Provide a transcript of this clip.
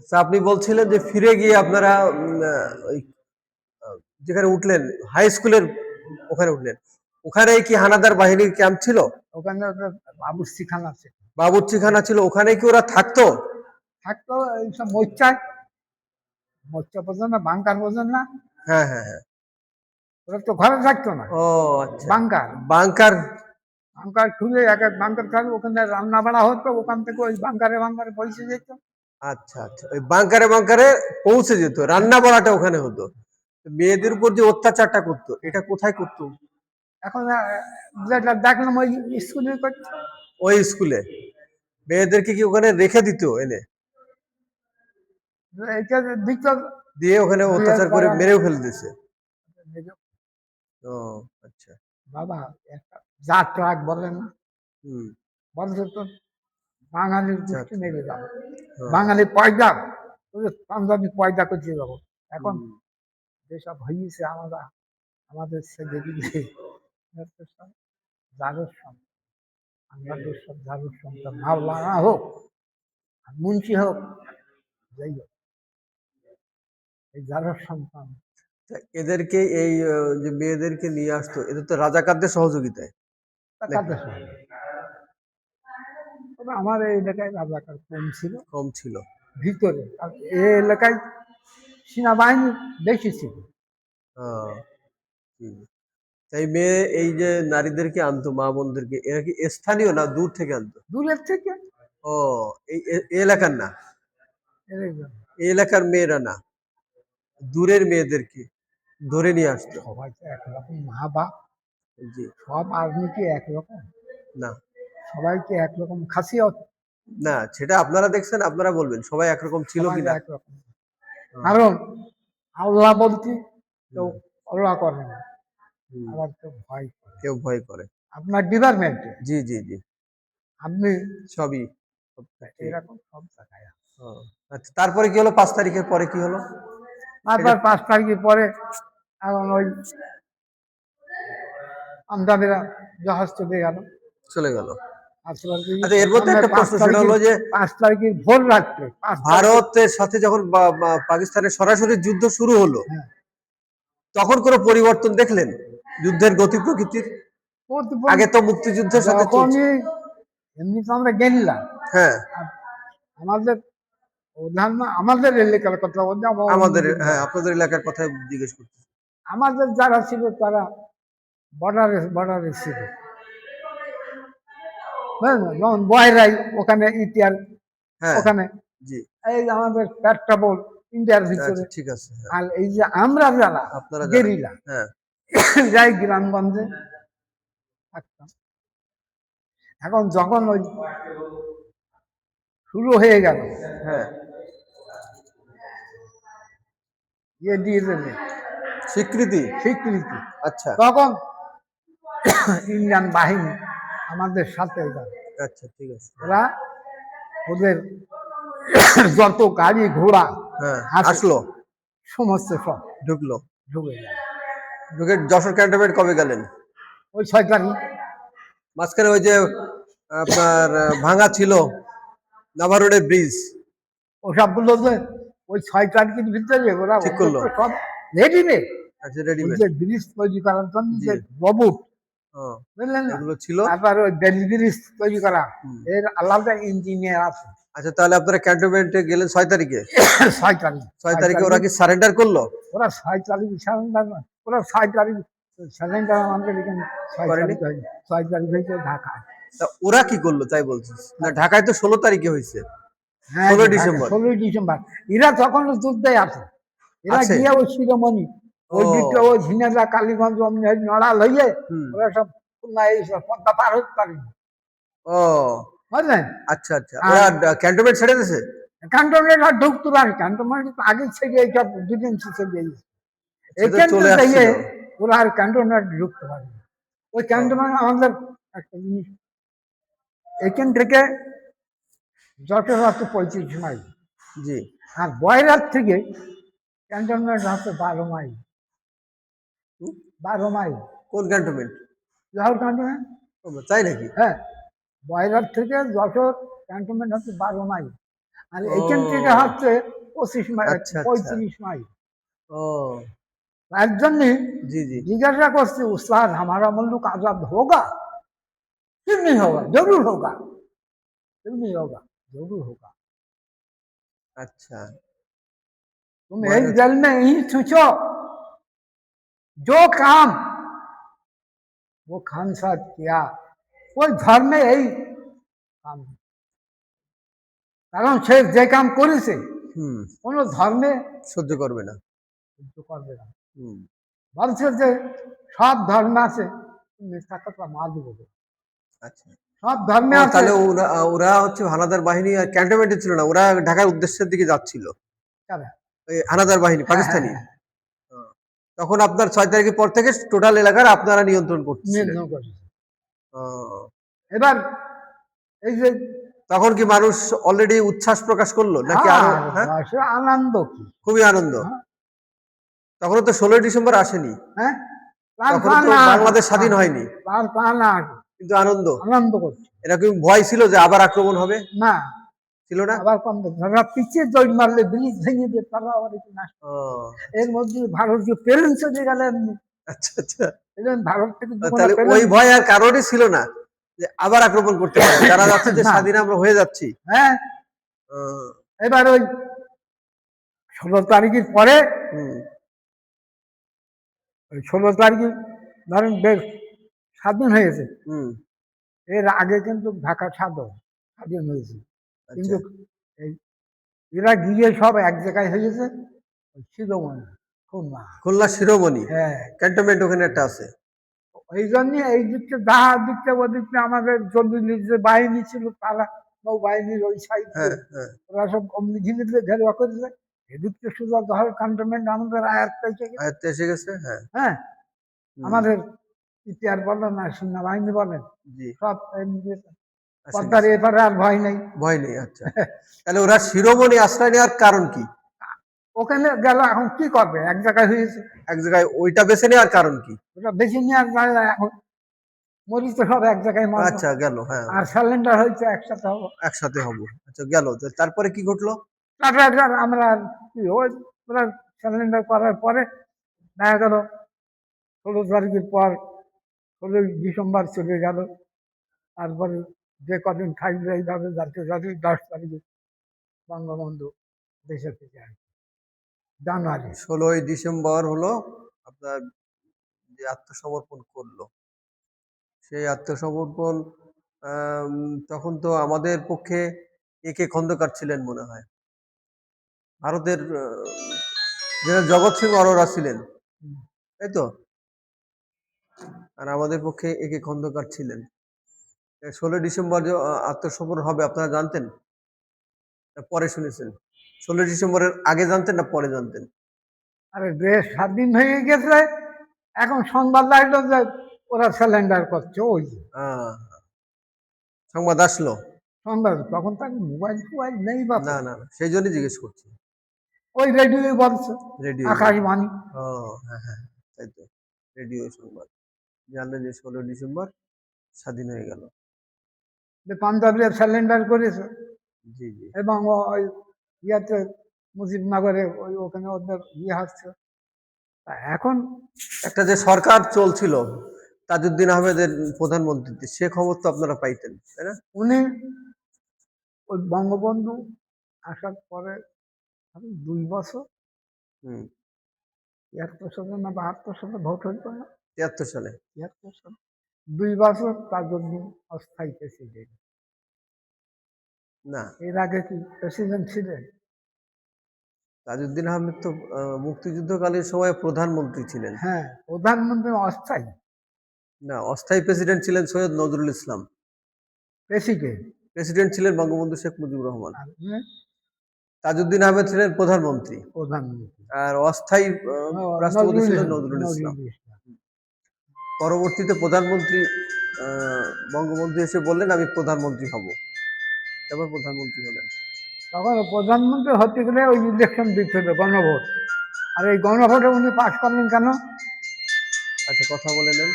আচ্ছা, আপনি বলছিলেন যে ফিরে গিয়ে আপনারা ওই যেখানে উঠলেন, হাই স্কুলের ওখানে উঠলেন, ওখানে কি হানাদার বাহিনীর ক্যাম্প ছিল? ওখানে বাবুর্চিখানা আছে, বাবুর্চিখানা ছিল, ওখানে কি ওরা থাকতো? থাকতো এইসব মোর্চা বোঝেন না, বাংকার বোঝেন না, হ্যাঁ হ্যাঁ হ্যাঁ। ওরা তো ঘরে থাকতো না। ও আচ্ছা, বাংকার বাংকার। বাংকার খুলে এক এক বাংকার থাকবে, ওখানে রান্না বাড়া হতো, ওখান থেকে ওই বাংকারে পৌঁছে যেত। আচ্ছা আচ্ছা, ওই বাংকারে বাংকারে পৌঁছে যেত, রান্না বাড়াটা ওখানে হতো। মেয়েদের উপর যে অত্যাচারটা করতো, এটা কোথায় করতো? এখন যেটা দেখলাম ওই স্কুলে করছে। ওই স্কুলে মেয়েদেরকে কি ওখানে রেখে দিত এনে? এটা দিত, দিয়ে ওখানে অত্যাচার করে মেরেও ফেলে দিছে? ও আচ্ছা। বাবা একটা জাত ট্রাক বলেন না, হুম। বলছে তো বাঙালির আচ্ছা, গোষ্ঠী মেরে যাবো, হ্যাঁ। বাঙালি পয়দা, পাঞ্জাবি পয়দা করতে যাবো। এখন হুম। যেসব হয়েছে আমাদের ছেলেদিকে সব জাগর সন্তান, আমাদের সব জাগর সন্তান, মাওলানা হোক আর মুন্সি হোক, যাই হোক, এই জাগর সন্তান। তা এদেরকে এই যে মেয়েদেরকে নিয়ে আসতো, এদের তো রাজাকারদের সহযোগিতায় নাকি? তবে আমার এই এলাকায় রাজাকার কম ছিল, কম ছিল। ভিতরে, আর এই এলাকায় সেনাবাহিনী বেশি ছিল। আহ, হুম। তাই মেয়ে এই যে নারীদেরকে আনতো, মা বোনদেরকে, এরা কি স্থানীয় না দূর থেকে আনতো? দূরের থেকে। ও, এই এই এলাকার না, এই এলাকার মেয়েরা না, দূরের মেয়েদেরকে ধরে নিয়ে আসতো? সবাই তো একরকম মা বাপ, জি। সব আর্মি কি একরকম? না সবাইকে একরকম খাসিয়ত? না, সেটা আপনারা দেখছেন, আপনারা বলবেন সবাই একরকম ছিল সবাই কিনা। একরকম, কারণ আল্লাহ বলতে কেউ হুম। অল্লাহ করে না, হুম। আবার কেউ ভয় করে। কেউ ভয় করে। আপনার ডিপার্টমেন্টে জি জি জি। আপনি সবই, সব ঠিক। এরকম সব জায়গায় আছে। ও, আচ্ছা, তারপরে কি হলো? 5 তারিখের পরে কি হলো? তারপর 5 তারিখের পরে এখন ওই আমদানিরা জাহাজ চলে গেল, চলে গেল। 5 তারিখে আচ্ছা, এর মধ্যে একটা পাঁচ প্রশ্ন, সেটা তারিখে হলো যে 5 তারিখে ভোর রাত্রে 5 তারিখে। ভারতের সাথে যখন পাকিস্তানের সরাসরি যুদ্ধ শুরু হলো, হ্যাঁ, তখন কোনো পরিবর্তন দেখলেন যুদ্ধের গতি প্রকৃতির? আগে তো মুক্তিযুদ্ধের সাথে চলছে। যখনই এমনি তো আমরা গেলাম, হ্যাঁ। আমাদের প্রধান আমাদের এলাকার কথা বলতে আমাদের, হ্যাঁ, আপনাদের এলাকার কথা জিজ্ঞেস করছি। আমাদের যারা ছিল তারা বর্ডারে ছিল, যেমন বয়রাই ওখানে ইতিহাস, হ্যাঁ। ওখানে জি। এই যে আমাদের পেট্রাপোল ইন্ডিয়ার ভিতরে। আচ্ছা, ঠিক আছে, হ্যাঁ। আর এই যে আমরা যারা আপনারা যারা, গেরিলা, হ্যাঁ। যাই গ্রামগঞ্জে থাকতাম। এখন যখন ওই শুরু হয়ে গেল, হ্যাঁ। ইয়ে দিয়ে দেবে স্বীকৃতি। স্বীকৃতি, আচ্ছা তখন ইন্ডিয়ান বাহিনী আমাদের সাথে গেল। আচ্ছা, ঠিক আছে। ওরা ওদের যত গাড়ি ঘোড়া হ্যাঁ, আছে আসলো, সমস্ত সব ঢুকলো। ঢুকে গেল। ঢুকে যশোর ক্যান্টনমেন্ট কবে গেলেন? ওই 6 তারিখ। মাঝখানে ওই যে আপনার ভাঙা ছিল নাভারোডের ব্রিজ, ওসবগুলো যে ওই 6 তারিখের ভিতরে ওরা ঠিক ওদের করলো? তো সব রেডিমেড। আচ্ছা, ওই রেডিমেড। যে ব্রিজ তৈরি করার জন্য জি। যে রোবট, ও, বুঝলেন না, এগুলো ছিল। তারপর ওই ব্রিজ তৈরি করা, হুম। এর আলাদা ইঞ্জিনিয়ার আছে। আচ্ছা, তাহলে আপনারা ক্যান্টনমেন্টে গেলেন 6 তারিখে। 6 তারিখ, 6 তারিখে ওরা কি সারেন্ডার করলো? ওরা 6 তারিখ সারেন্ডার না, ওরা 6 তারিখ সারেন্ডার আমাদের এখানে 6 করেনি? তারিখ হয়নি, 6 তারিখ হয়েছে ঢাকায়। তা ওরা কি করলো তাই বলছিস না? ঢাকায় তো 16 তারিখে হয়েছে, হ্যাঁ, 16 ডিসেম্বর 16 ডিসেম্বর। এরা তখন যুদ্ধে আছে, এরা আছে। গিয়ে ওই শিরোমণি ও। ওই দিকটা ওই ঝিনাদা কালীগঞ্জ অমনি নড়াল হইয়ে হুম। ওরা সব খুলনা এই সব পদ্মা পার হতে পারেনি, ও বুঝলেন। আচ্ছা আচ্ছা, ওরা ক্যান্টনমেন্ট ছেড়ে দিয়েছে? ক্যান্টনমেন্ট আর ঢুকতে পারে, ক্যান্টনমেন্ট আগে থেকে এইসব ডিফেন্সে চলে গেছে, সে তো এখানটা চলে থেকে আসছিল। ওরা আর ক্যান্টনমেন্ট ঢুকতে পারে। ওই ক্যান্টনমেন্ট আমাদের একটা জিনিস, এখান থেকে যশোর হচ্ছে 35 মাইল, জি। আর বয়রার থেকে ক্যান্টনমেন্ট হচ্ছে 12 মাইল। হুম? 12 মাইল কোন ক্যান্টনমেন্ট? লাহোর ক্যান্টনমেন্ট। তাই নাকি? হ্যাঁ, বয়রার থেকে যশোর ক্যান্টনমেন্ট হচ্ছে 12 মাইল। আর ও এখান থেকে হচ্ছে 25 মাইল, আচ্ছা আচ্ছা 35 মাইল। ও তার জন্য জি জি जिज्ञासा করছি, उस्ताद हमारा मुल्क आजाद होगा? क्यों नहीं होगा? जरूर होगा। क्यों नहीं होगा? जरूर होगा। আচ্ছা तुम एक মানে जल में यही सोचो, जो काम वो खान साहब किया, कोई धर्म में यही काम है। কারণ সে যে কাম করেছে হুম কোন ধর্মে সহ্য করবে না সহ্য করবে না। হুম বলছে যে সব ধর্ম আছে, মিথ্যা কথা মার দেবো। আচ্ছা সব ধর্মে ও আছে। তাহলে ওরা ওরা হচ্ছে হানাদার বাহিনী আর ক্যান্টনমেন্টে ছিল না, ওরা ঢাকার উদ্দেশ্যের দিকে যাচ্ছিল, কারা? এই হানাদার বাহিনী হ্যাঁ হ্যাঁ পাকিস্তানি। হ্যাঁ, হ্যাঁ। তখন আপনার 6 তারিখের পর থেকে টোটাল এলাকার আপনারা নিয়ন্ত্রণ করতেছিলেন। নিয়ন্ত্রণ করেছে। ও, এবার এই যে তখন কি মানুষ অলরেডি উচ্ছ্বাস প্রকাশ করলো নাকি আরো? হ্যাঁ বয়সে আনন্দ কি, খুবই আনন্দ। হ্যাঁ তখনও তো 16 ডিসেম্বর আসেনি, হ্যাঁ, প্রাণ তখন প্রাণ তো বাংলাদেশ স্বাধীন হয়নি, প্রাণ প্রাণ কিন্তু আনন্দ। আনন্দ করছে এরকম ভয় ছিল যে আবার আক্রমণ হবে? না। ছিল না। আবার কম যারা পিছিয়ে দৌড় মারলে ব্রিজ ভেঙে দিয়ে তারা আবার একটু নাশ। ও এর মধ্যে ভারতীয় প্লেন চলে গেলেন। আচ্ছা আচ্ছা এলেন ভারত থেকে দুগুণা তাহলে প্লেন। ওই ভয় আর কারোরই ছিল না যে আবার আক্রমণ করতে পারে, যারা যাচ্ছে যে না। স্বাধীন আমরা হয়ে যাচ্ছি। হ্যাঁ, ও, এবার ওই 16 তারিখের পরে, হুম ওই 16 তারিখে ধরেন বেশ স্বাধীন হয়েছে। হুম এর আগে কিন্তু ঢাকা স্বাধীন হয়েছে, আচ্ছা কিন্তু এই এরা গিয়ে সব এক জায়গায় হয়েছে, শিরোমণি খুলনা। খুলনা শিরোমণি হ্যাঁ, ক্যান্টনমেন্ট ওখানে একটা আছে। এই জন্য এই দিকটা যাহা দিকটা ওদিকটা আমাদের জমির যে বাহিনী ছিল তারা নৌবাহিনীর ওই সাইড হ্যাঁ হ্যাঁ ওরা সব অমনি ঘিরে দিয়ে ঘেরুয়া করেছে। এদিকটা শুধু ধর ক্যান্টনমেন্ট আমাদের আয়াত পেয়েছে। আয়ত্তে এসে গেছে। হ্যাঁ হ্যাঁ, হুম, আমাদের ইতিহাস বলেন আর সেনাবাহিনী বলেন জি সব আসে পদ্মার গেছে। এপারে আর ভয় নেই। ভয় নেই। আচ্ছা তাহলে ওরা শিরোমণি আশ্রয় নেওয়ার কারণ কি? ওখানে গেল, এখন কি করবে? এক জায়গায় হয়েছে, এক জায়গায় ওইটা বেছে নেওয়ার কারণ কি? ওটা বেশি নেওয়ার জায়গায় এখন মরিচ তো সব এক জায়গায় মারবো, আচ্ছা গেল, হ্যাঁ আর সিলিন্ডার হয়েছে একসাথে হবো। একসাথে হবো। আচ্ছা গেল, তো তারপরে কি ঘটলো? তারপরে আর আমরা আর কি ওই ওরা সিলিন্ডার করার পরে দেখা গেল 16 তারিখের পর 16 ডিসেম্বর চলে গেল। তারপরে যে কদিন থাকবে এইভাবে যাতে যাতে 10 তারিখে বঙ্গবন্ধু দেশে থেকে আসবে জানুয়ারি। 16 ডিসেম্বর হলো আপনার যে আত্মসমর্পণ করলো, সেই আত্মসমর্পণ আম, তখন তো আমাদের পক্ষে একে খন্দকার ছিলেন মনে হয়, ভারতের যেটা জগৎ সিং অরোরা ছিলেন, তাই তো? আর আমাদের পক্ষে একে খন্দকার ছিলেন। 16 ডিসেম্বর যে আত্মসমর্পণ হবে আপনারা জানতেন না পরে শুনেছেন? 16 ডিসেম্বরের আগে জানতেন না পরে জানতেন? আরে দেশ স্বাধীন হয়ে গেছে, এখন সংবাদ লাগলো যে ওরা সিলিন্ডার করছে। ওই যে আহ, সংবাদ আসলো? সংবাদ, তখন তার মোবাইল ফোবাইল নেই বাপ, না না না, সেই জন্যই জিজ্ঞেস করছি। ওই রেডিও বলছে, রেডিও? আকাশবাণী। ও হ্যাঁ হ্যাঁ তাই তো, রেডিও সংবাদ জানলেন যে 16 ডিসেম্বর স্বাধীন হয়ে গেল। যে পাঞ্জাবিরা সিলিন্ডার করেছে জি জি এবং ওই ইয়াতে মুজিবনগরে ওই ওখানে ওদের ইয়ে হচ্ছে। তা এখন একটা যে সরকার চলছিল তাজউদ্দিন আহমেদের প্রধানমন্ত্রী, সে খবর তো আপনারা পাইতেন তাই না? উনি ওই বঙ্গবন্ধু আসার পরে 2 বছর, হুম 73 সালে না 72 সালে ভোট হইতো না, 73 সালে। 73 সালে 2 বছর তার জন্য অস্থায়ী প্রেসিডেন্ট। না এর আগে কি প্রেসিডেন্ট ছিলেন? তাজউদ্দিন আহমেদ তো মুক্তিযুদ্ধকালীন সময় প্রধানমন্ত্রী ছিলেন। হ্যাঁ, প্রধানমন্ত্রী অস্থায়ী না, অস্থায়ী প্রেসিডেন্ট ছিলেন সৈয়দ নজরুল ইসলাম, প্রেসিডেন্ট। প্রেসিডেন্ট ছিলেন বঙ্গবন্ধু শেখ মুজিবুর রহমান, আর তাজউদ্দিন আহমেদ ছিলেন প্রধানমন্ত্রী, প্রধানমন্ত্রী আর অস্থায়ী রাষ্ট্রপতি ছিলেন নজরুল ইসলাম। নজরুল ইসলাম। পরবর্তীতে প্রধানমন্ত্রী বঙ্গবন্ধু এসে বললেন আমি প্রধানমন্ত্রী হব, এবার প্রধানমন্ত্রী হলেন। তখন প্রধানমন্ত্রী হতে গেলে ওই ইলেকশন দিতে হবে, গণভোট। আর এই গণভোটে উনি পাশ করলেন কেন? আচ্ছা কথা বলে নেন।